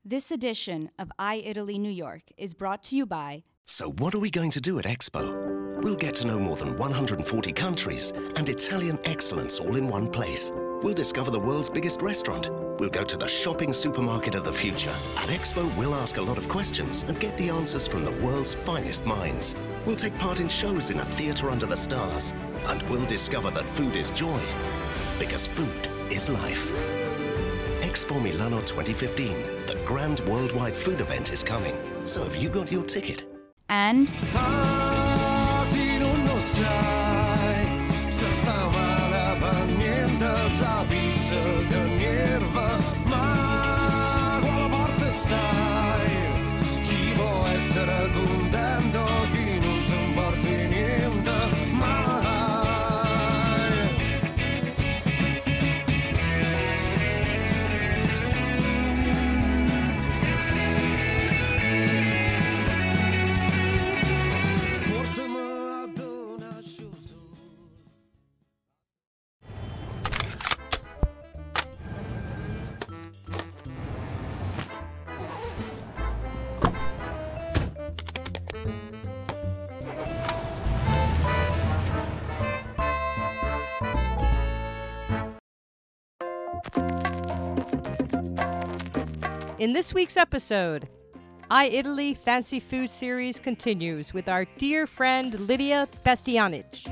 This edition of iItaly New York is brought to you by... So what are we going to do at Expo? We'll get to know more than 140 countries and Italian excellence all in one place. We'll discover the world's biggest restaurant. We'll go to the shopping supermarket of the future. At Expo, we'll ask a lot of questions and get the answers from the world's finest minds. We'll take part in shows in a theatre under the stars. And we'll discover that food is joy. Because food is life. Expo Milano 2015, the grand worldwide food event is coming. So have you got your ticket? And... In this week's episode, iItaly Fancy Food series continues with our dear friend Lidia Bastianich.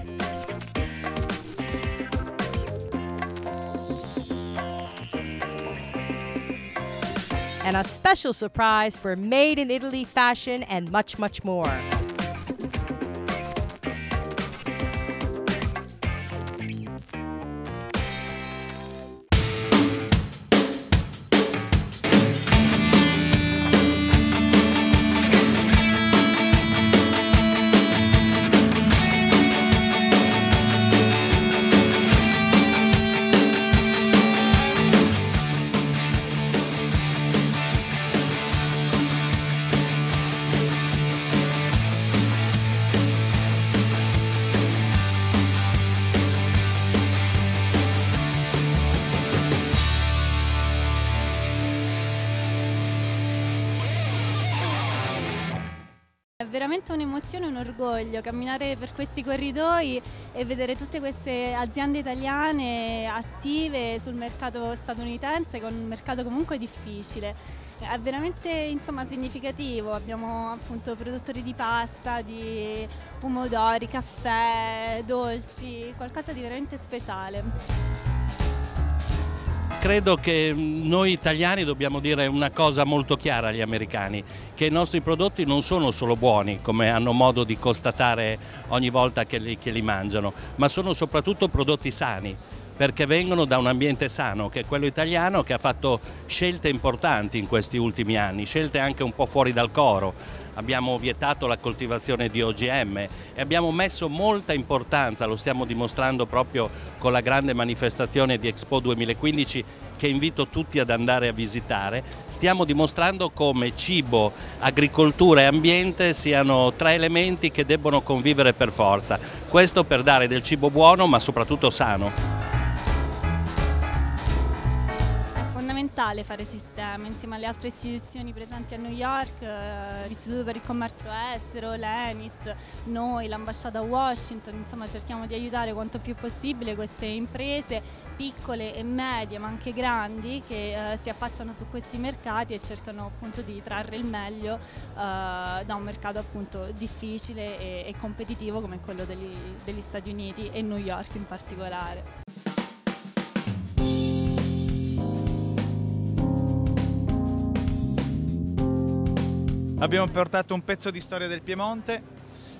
And a special surprise for Made in Italy fashion and much, much more. È veramente un'emozione e un orgoglio camminare per questi corridoi e vedere tutte queste aziende italiane attive sul mercato statunitense, con un mercato comunque difficile. È veramente significativo, abbiamo appunto produttori di pasta, di pomodori, caffè, dolci, qualcosa di veramente speciale. Credo che noi italiani dobbiamo dire una cosa molto chiara agli americani, che i nostri prodotti non sono solo buoni, come hanno modo di constatare ogni volta che li mangiano, ma sono soprattutto prodotti sani, perché vengono da un ambiente sano, che è quello italiano, che ha fatto scelte importanti in questi ultimi anni, scelte anche un po' fuori dal coro. Abbiamo vietato la coltivazione di OGM e abbiamo messo molta importanza, lo stiamo dimostrando proprio con la grande manifestazione di Expo 2015 che invito tutti ad andare a visitare. Stiamo dimostrando come cibo, agricoltura e ambiente siano tre elementi che debbono convivere per forza. Questo per dare del cibo buono ma soprattutto sano. Fare sistema insieme alle altre istituzioni presenti a New York, l'Istituto per il Commercio Estero, l'ENIT, noi, l'ambasciata a Washington, cerchiamo di aiutare quanto più possibile queste imprese piccole e medie ma anche grandi che si affacciano su questi mercati e cercano appunto di trarre il meglio da un mercato appunto difficile e competitivo come quello degli Stati Uniti e New York in particolare. Abbiamo portato un pezzo di storia del Piemonte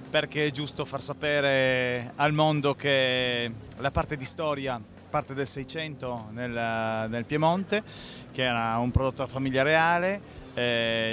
perché è giusto far sapere al mondo che la parte di storia parte del 600 nel Piemonte, che era un prodotto a famiglia reale,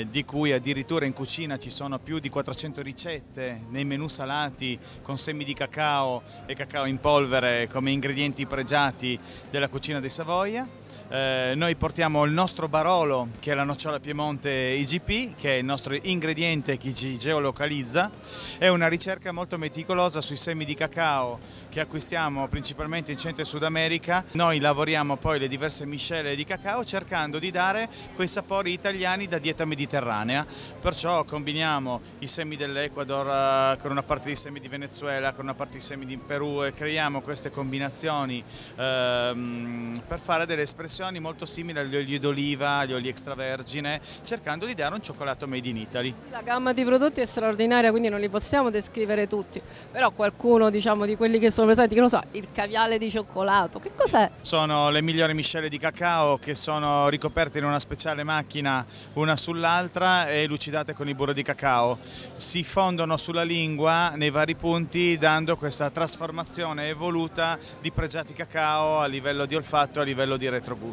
di cui addirittura in cucina ci sono più di 400 ricette nei menù salati con semi di cacao e cacao in polvere come ingredienti pregiati della cucina dei Savoia. Noi portiamo il nostro Barolo, che è la nocciola Piemonte IGP, che è il nostro ingrediente che ci geolocalizza. È una ricerca molto meticolosa sui semi di cacao che acquistiamo principalmente in Centro e Sud America. Noi lavoriamo poi le diverse miscele di cacao cercando di dare quei sapori italiani da dieta mediterranea. Perciò combiniamo i semi dell'Ecuador con una parte di semi di Venezuela, con una parte di semi di Perù, e creiamo queste combinazioni per fare delle espressioni molto simili agli oli d'oliva, agli oli extravergine, cercando di dare un cioccolato made in Italy. La gamma di prodotti è straordinaria, quindi non li possiamo descrivere tutti, però qualcuno, diciamo, di quelli che sono presenti, che non so, il caviale di cioccolato, che cos'è? Sono le migliori miscele di cacao che sono ricoperte in una speciale macchina una sull'altra e lucidate con il burro di cacao. Si fondono sulla lingua nei vari punti, dando questa trasformazione evoluta di pregiati cacao a livello di olfatto e a livello di retrogusto.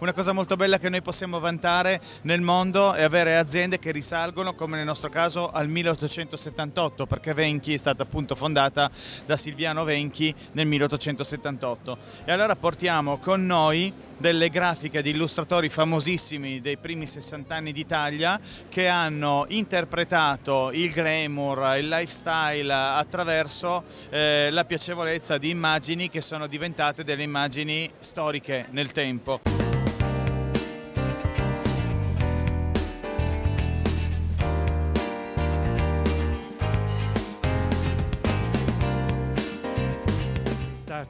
Una cosa molto bella che noi possiamo vantare nel mondo è avere aziende che risalgono, come nel nostro caso, al 1878, perché Venchi è stata appunto fondata da Silviano Venchi nel 1878. E allora portiamo con noi delle grafiche di illustratori famosissimi dei primi 60 anni d'Italia che hanno interpretato il glamour, il lifestyle attraverso la piacevolezza di immagini che sono diventate delle immagini storiche nel tempo.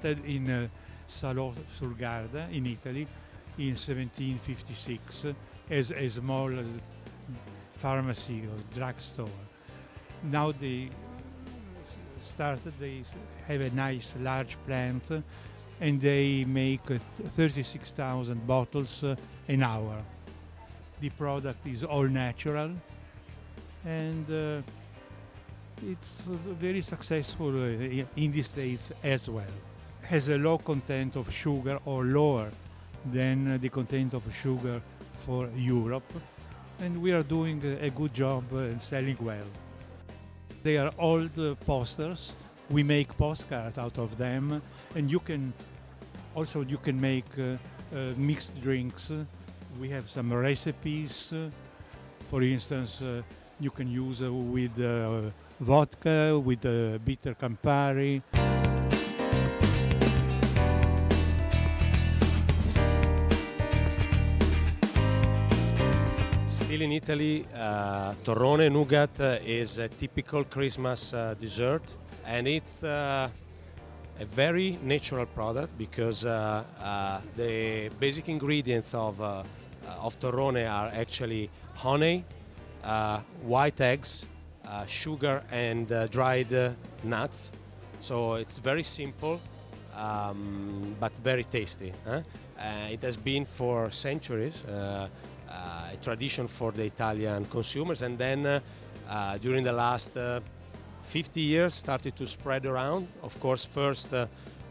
Started in Salò sul Garda in Italy in 1756 as a small pharmacy or drugstore. Now they have a nice large plant and they make 36,000 bottles an hour. The product is all natural and it's very successful in the States as well. Has a low content of sugar or lower than the content of sugar for Europe, and we are doing a good job and selling well. They are old posters. We make postcards out of them, and you can make mixed drinks. We have some recipes. For instance, you can use with vodka, with bitter Campari. Still in Italy, torrone nougat is a typical Christmas dessert, and it's a very natural product because the basic ingredients of torrone are actually honey, white eggs, sugar and dried nuts. So it's very simple but very tasty. It has been for centuries a tradition for the Italian consumers, and then during the last 50 years started to spread around, of course first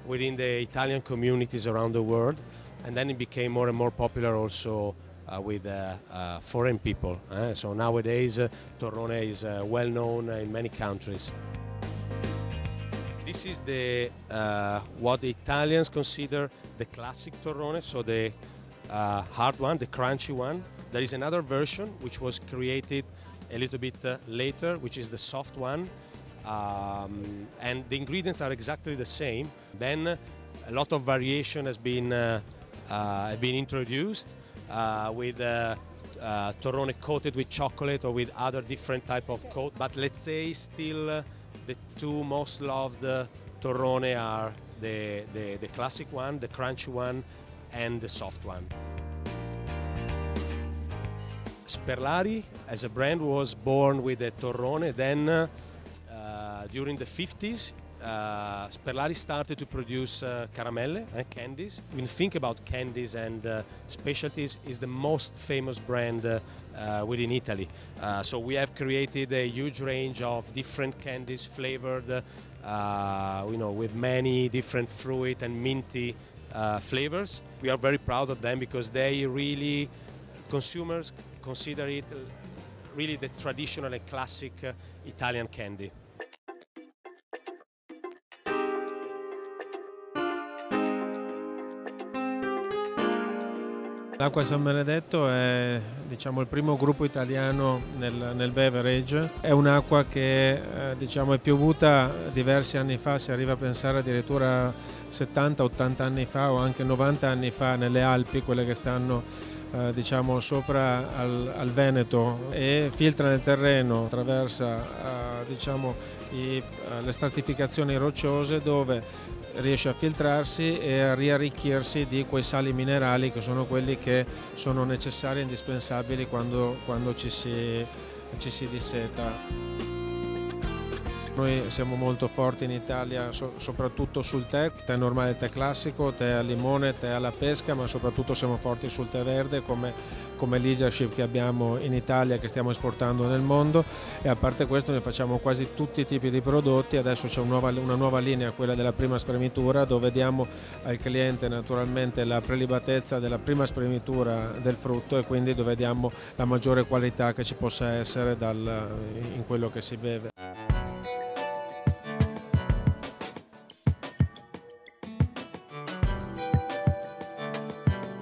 within the Italian communities around the world, and then it became more and more popular also with foreign people. So nowadays torrone is well known in many countries. This is the what the Italians consider the classic torrone, so the hard one, the crunchy one. There is another version which was created a little bit later, which is the soft one, and the ingredients are exactly the same. Then a lot of variation has been introduced with torrone coated with chocolate or with other different type of coat. But let's say still the two most loved torrone are the classic one, the crunchy one, and the soft one. Sperlari as a brand was born with a torrone. Then during the 50s Sperlari started to produce caramelle, candies. When you think about candies and specialties, is the most famous brand within Italy. So we have created a huge range of different candies flavored, with many different fruit and minty flavors. We are very proud of them because they really, consumers consider it really the traditional and classic Italian candy. L'acqua San Benedetto è, diciamo, il primo gruppo italiano nel beverage. È un'acqua che diciamo, è piovuta diversi anni fa, si arriva a pensare addirittura 70-80 anni fa o anche 90 anni fa nelle Alpi, quelle che stanno diciamo, sopra al Veneto, e filtra nel terreno, attraversa diciamo, le stratificazioni rocciose, dove riesce a filtrarsi e a riarricchirsi di quei sali minerali che sono quelli che sono necessari e indispensabili quando ci si disseta. Noi siamo molto forti in Italia soprattutto sul tè normale, tè classico, tè al limone, tè alla pesca, ma soprattutto siamo forti sul tè verde come leadership che abbiamo in Italia, che stiamo esportando nel mondo. E a parte questo noi facciamo quasi tutti i tipi di prodotti. Adesso c'è una nuova linea, quella della prima spremitura, dove diamo al cliente naturalmente la prelibatezza della prima spremitura del frutto e quindi dove diamo la maggiore qualità che ci possa essere in quello che si beve.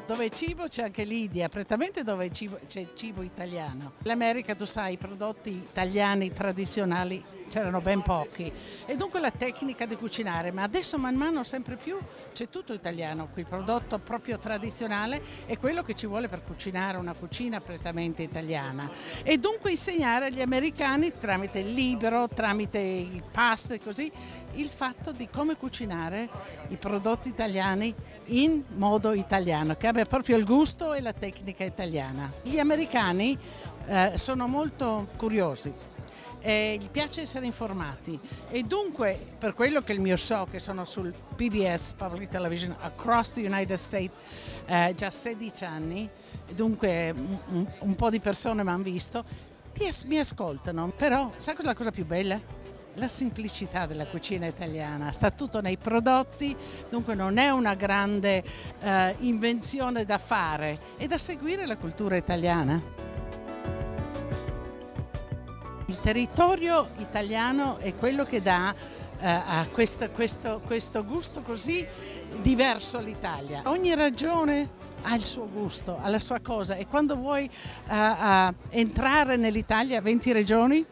Dove cibo c'è anche Lidia, prettamente dove c'è cibo italiano. L'America, tu sai, i prodotti italiani tradizionali c'erano ben pochi e dunque la tecnica di cucinare, ma adesso man mano sempre più c'è tutto italiano, il prodotto proprio tradizionale è quello che ci vuole per cucinare una cucina prettamente italiana, e dunque insegnare agli americani tramite il libro, tramite i pasta e così, il fatto di come cucinare i prodotti italiani in modo italiano, che abbia proprio il gusto e la tecnica italiana. Gli americani sono molto curiosi, gli piace essere informati e dunque, per quello che il mio show, che sono sul PBS, Public Television, across the United States, già 16 anni, dunque un po' di persone mi hanno visto, mi ascoltano, però sai cosa è la cosa più bella? La semplicità della cucina italiana, sta tutto nei prodotti, dunque non è una grande invenzione da fare, è da seguire la cultura italiana. Il territorio italiano è quello che dà a questo gusto così diverso all'Italia. Ogni regione ha il suo gusto, ha la sua cosa, e quando vuoi entrare nell'Italia, 20 regioni,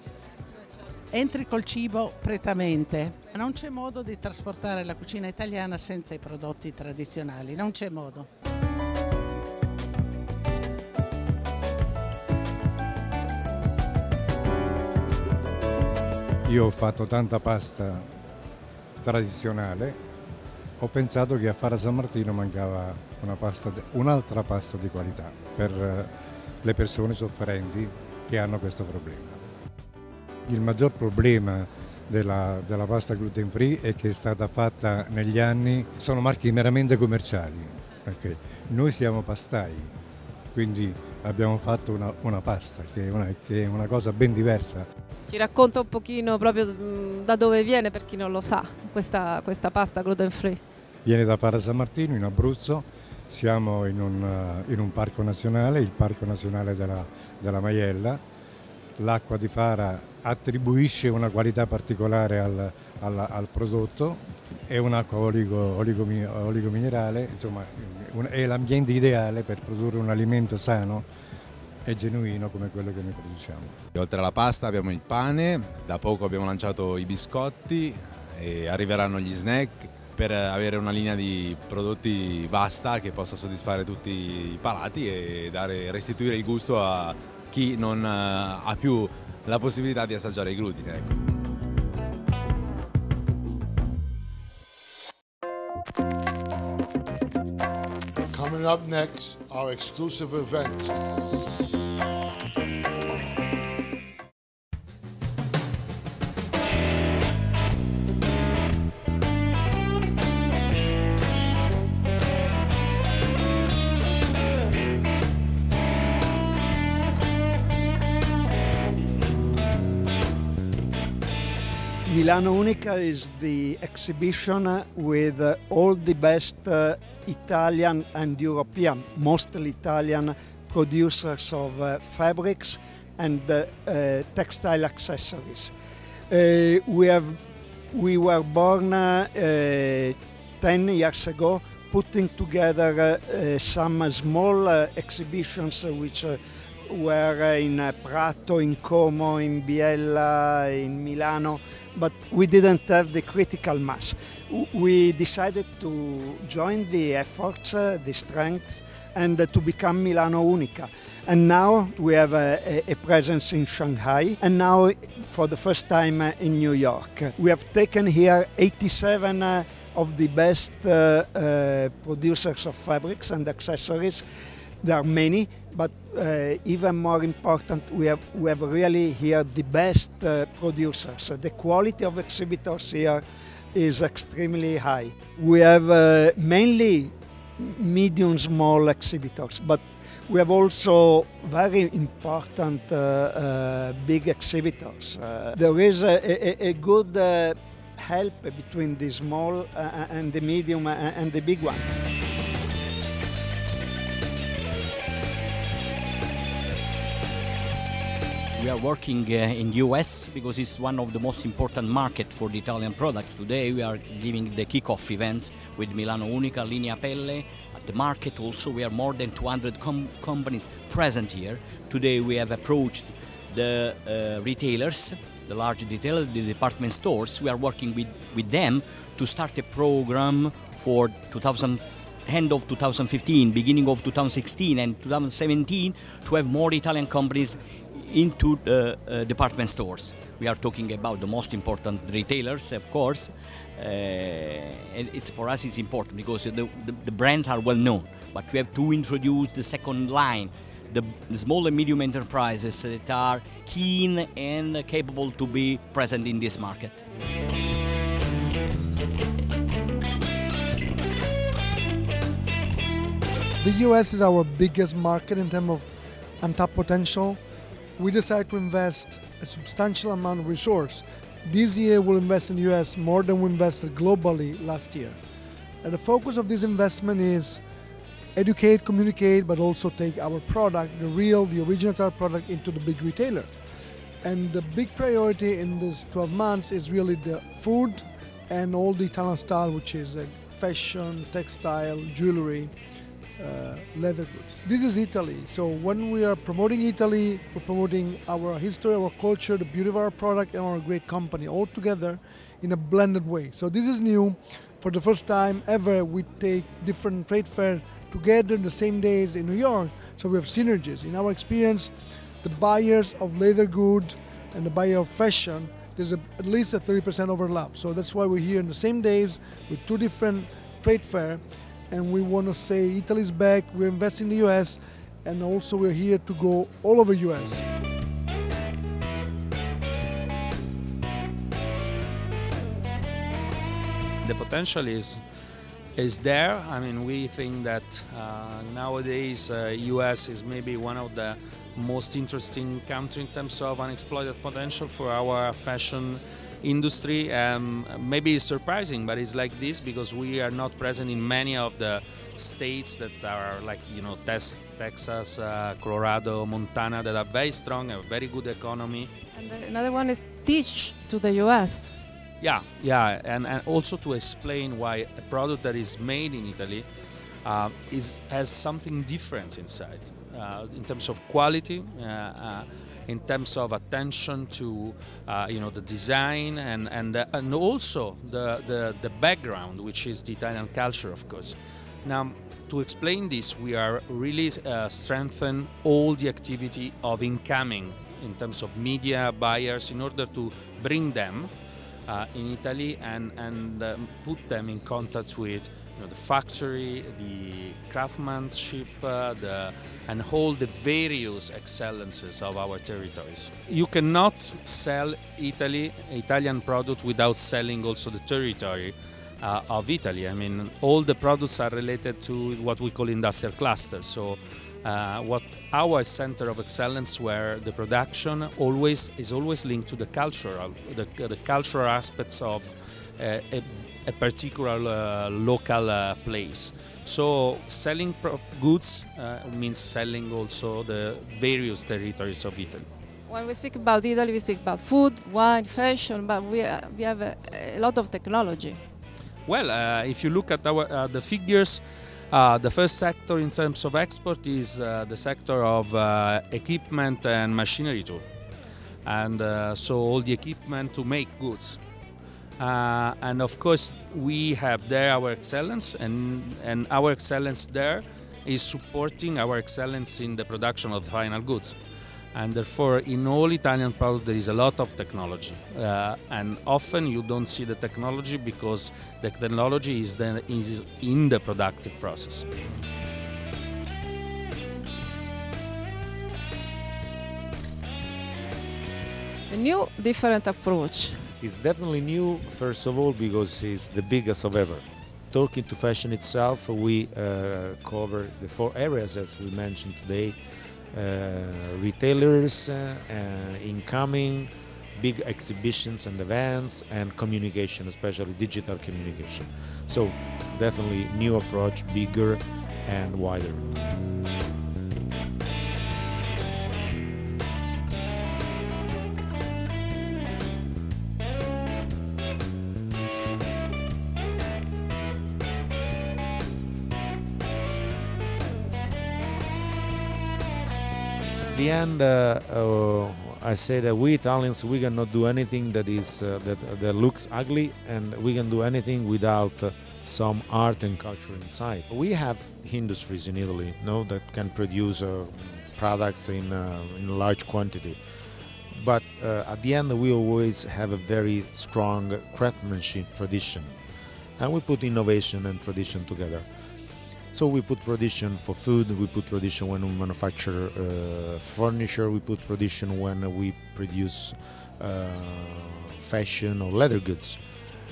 entri col cibo prettamente. Non c'è modo di trasportare la cucina italiana senza i prodotti tradizionali, non c'è modo. Io ho fatto tanta pasta tradizionale, ho pensato che a fare a San Martino mancava un'altra pasta di qualità per le persone sofferenti che hanno questo problema. Il maggior problema della pasta gluten free è che è stata fatta negli anni, sono marchi meramente commerciali, perché noi siamo pastai, quindi abbiamo fatto una pasta che è una cosa ben diversa. Ci racconta un pochino proprio da dove viene, per chi non lo sa, questa pasta gluten free? Viene da Fara San Martino, in Abruzzo. Siamo in un parco nazionale, il Parco Nazionale della Maiella. L'acqua di Fara attribuisce una qualità particolare al prodotto, è un'acqua oligominerale, insomma è l'ambiente ideale per produrre un alimento sano e genuino come quello che noi produciamo. Oltre alla pasta abbiamo il pane, da poco abbiamo lanciato i biscotti e arriveranno gli snack per avere una linea di prodotti vasta che possa soddisfare tutti i palati e restituire il gusto a chi non ha più la possibilità di assaggiare il glutine. Ecco. Coming up next, our exclusive event. Milano Unica is the exhibition with all the best Italian and European, mostly Italian producers of fabrics and textile accessories. We were born 10 years ago putting together some small exhibitions which were in Prato, in Como, in Biella, in Milano, but we didn't have the critical mass. We decided to join the efforts, the strength, and to become Milano Unica. And now we have a presence in Shanghai, and now for the first time in New York. We have taken here 87 of the best producers of fabrics and accessories. There are many, but even more important, we have really here the best producers. The quality of exhibitors here is extremely high. We have mainly medium, small exhibitors, but we have also very important big exhibitors. There is a good help between the small and the medium and the big one. We are working in US because it's one of the most important markets for the Italian products. Today we are giving the kick-off events with Milano Unica, Linea Pelle. At the market also we are more than 200 companies present here. Today we have approached the retailers, the large retailers, the department stores. We are working with them to start a program for end of 2015, beginning of 2016 and 2017 to have more Italian companies into department stores. We are talking about the most important retailers, of course, and for us it's important because the brands are well known, but we have to introduce the second line, the small and medium enterprises that are keen and capable to be present in this market. The US is our biggest market in terms of untapped potential. We decided to invest a substantial amount of resource. This year we'll invest in the US more than we invested globally last year. And the focus of this investment is educate, communicate, but also take our product, the original product, into the big retailer. And the big priority in this 12 months is really the food and all the Italian style, which is fashion, textile, jewelry, leather goods. This is Italy, so when we are promoting Italy, we're promoting our history, our culture, the beauty of our product, and our great company all together in a blended way. So this is new. For the first time ever, we take different trade fairs together in the same days in New York, so we have synergies. In our experience, the buyers of leather goods and the buyer of fashion, there's at least a 30% overlap. So that's why we're here in the same days with two different trade fairs. And we want to say Italy's back, we're investing in the US, and also we're here to go all over US. The potential is there. I mean, we think that nowadays US is maybe one of the most interesting countries in terms of unexploited potential for our fashion industry. Maybe it's surprising, but it's like this because we are not present in many of the states that are like, you know, Texas, Colorado, Montana, that are very strong, have a very good economy. And another one is teach to the US. Yeah, and also to explain why a product that is made in Italy has something different inside in terms of quality, in terms of attention to the design and also the background, which is the Italian culture, of course. Now, to explain this, we are really strengthen all the activity of incoming in terms of media buyers in order to bring them in Italy and put them in contact with the factory, the craftsmanship, and all the various excellences of our territories. You cannot sell Italian product without selling also the territory of Italy. I mean, all the products are related to what we call industrial clusters. So what our center of excellence, where the production is always linked to the cultural aspects of a particular local place. So selling goods means selling also the various territories of Italy. When we speak about Italy, we speak about food, wine, fashion, but we have a lot of technology. Well, if you look at the figures, the first sector in terms of export is the sector of equipment and machinery too. And so all the equipment to make goods. And of course we have there our excellence, and our excellence there is supporting our excellence in the production of the final goods. And therefore in all Italian products there is a lot of technology, and often you don't see the technology because the technology is in the productive process. A new, different approach. It's definitely new, first of all, because it's the biggest of ever. Talking to fashion itself, we cover the 4 areas as we mentioned today. Retailers, incoming, big exhibitions and events, and communication, especially digital communication. So definitely new approach, bigger and wider. At the end, I say that we Italians, we cannot do anything that is that looks ugly, and we can do anything without some art and culture inside. We have industries in Italy, that can produce products in large quantity. But at the end, we always have a very strong craftsmanship tradition, and we put innovation and tradition together. So we put tradition for food, we put tradition when we manufacture furniture, we put tradition when we produce fashion or leather goods.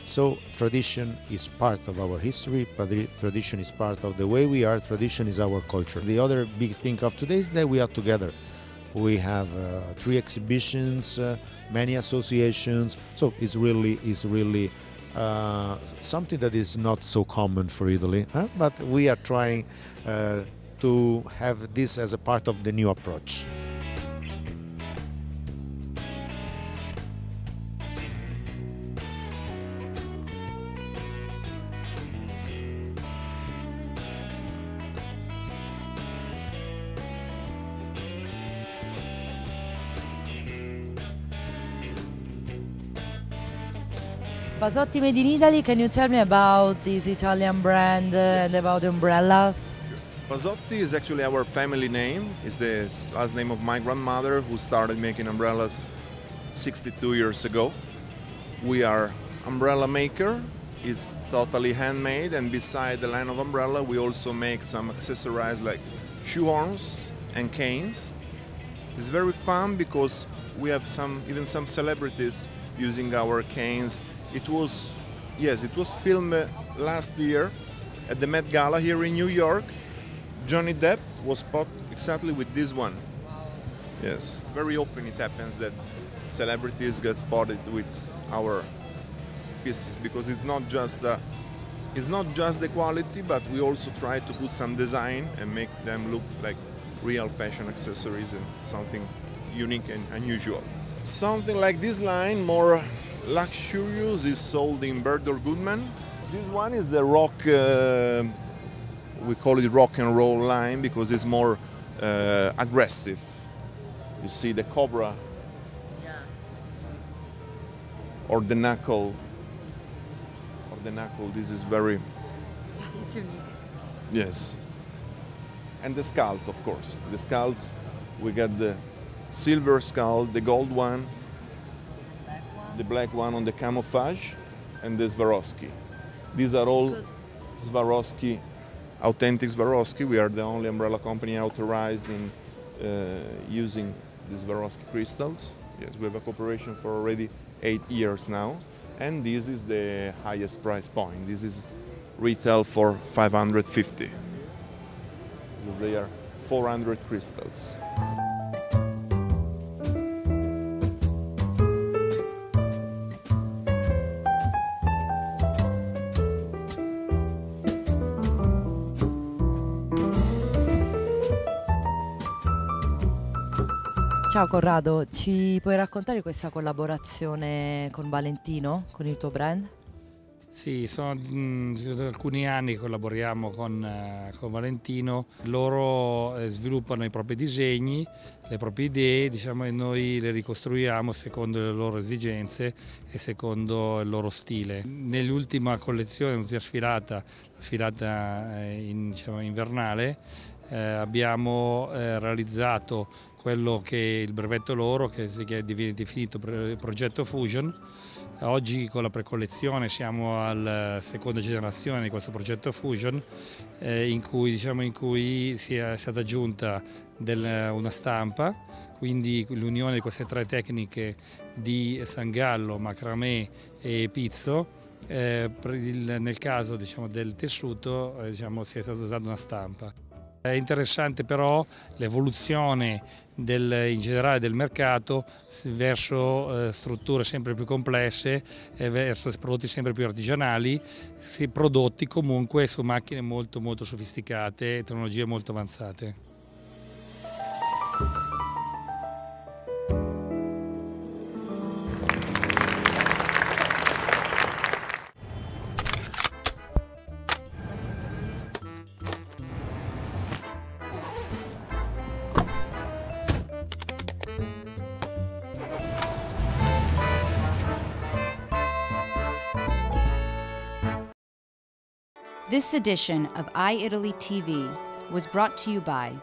So tradition is part of our history, but tradition is part of the way we are, tradition is our culture. The other big thing of today is that we are together. We have 3 exhibitions, many associations, so it's really something that is not so common for Italy, but we are trying to have this as a part of the new approach. Pasotti made in Italy, can you tell me about this Italian brand and about the umbrellas? Pasotti is actually our family name. It's the last name of my grandmother, who started making umbrellas 62 years ago. We are umbrella maker. It's totally handmade, and beside the line of umbrella we also make some accessories like shoehorns and canes. It's very fun because we have even some celebrities using our canes. It was filmed last year at the Met Gala here in New York. Johnny Depp was spotted exactly with this one. Yes, very often it happens that celebrities get spotted with our pieces because it's not just the quality, but we also try to put some design and make them look like real fashion accessories and something unique and unusual. Something like this line, more luxurious, is sold in Berger Goodman. This one is the rock, we call it rock and roll line because it's more aggressive. You see the cobra or the knuckle. This is very... It's unique. Yes. And the skulls, of course. The skulls, we got the silver skull, the gold one, the black one on the camouflage, and the Swarovski. These are all Swarovski, authentic Swarovski. We are the only umbrella company authorized in using the Swarovski crystals. Yes, we have a cooperation for already 8 years now, and this is the highest price point. This is retail for 550 because they are 400 crystals. Ciao Corrado, ci puoi raccontare questa collaborazione con Valentino, con il tuo brand? Sì, sono da alcuni anni che collaboriamo con Valentino. Loro sviluppano i propri disegni, le proprie idee, diciamo, e noi le ricostruiamo secondo le loro esigenze e secondo il loro stile. Nell'ultima collezione, l'ultima sfilata, la sfilata invernale, abbiamo realizzato quello che è il brevetto loro, che viene definito progetto Fusion. Oggi con la precollezione siamo alla seconda generazione di questo progetto Fusion, in cui è stata aggiunta una stampa, quindi l'unione di queste tre tecniche di sangallo, macramè e pizzo. Nel caso del tessuto sia stata usata una stampa. È interessante però l'evoluzione in generale del mercato verso strutture sempre più complesse e verso prodotti sempre più artigianali, prodotti comunque su macchine molto sofisticate e tecnologie molto avanzate. This edition of iItaly TV was brought to you by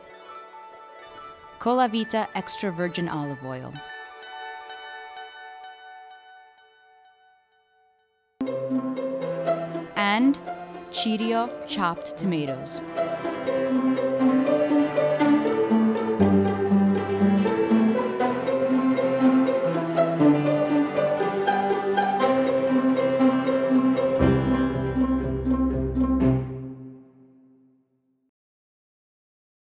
Colavita Extra Virgin Olive Oil, and Chirio chopped tomatoes.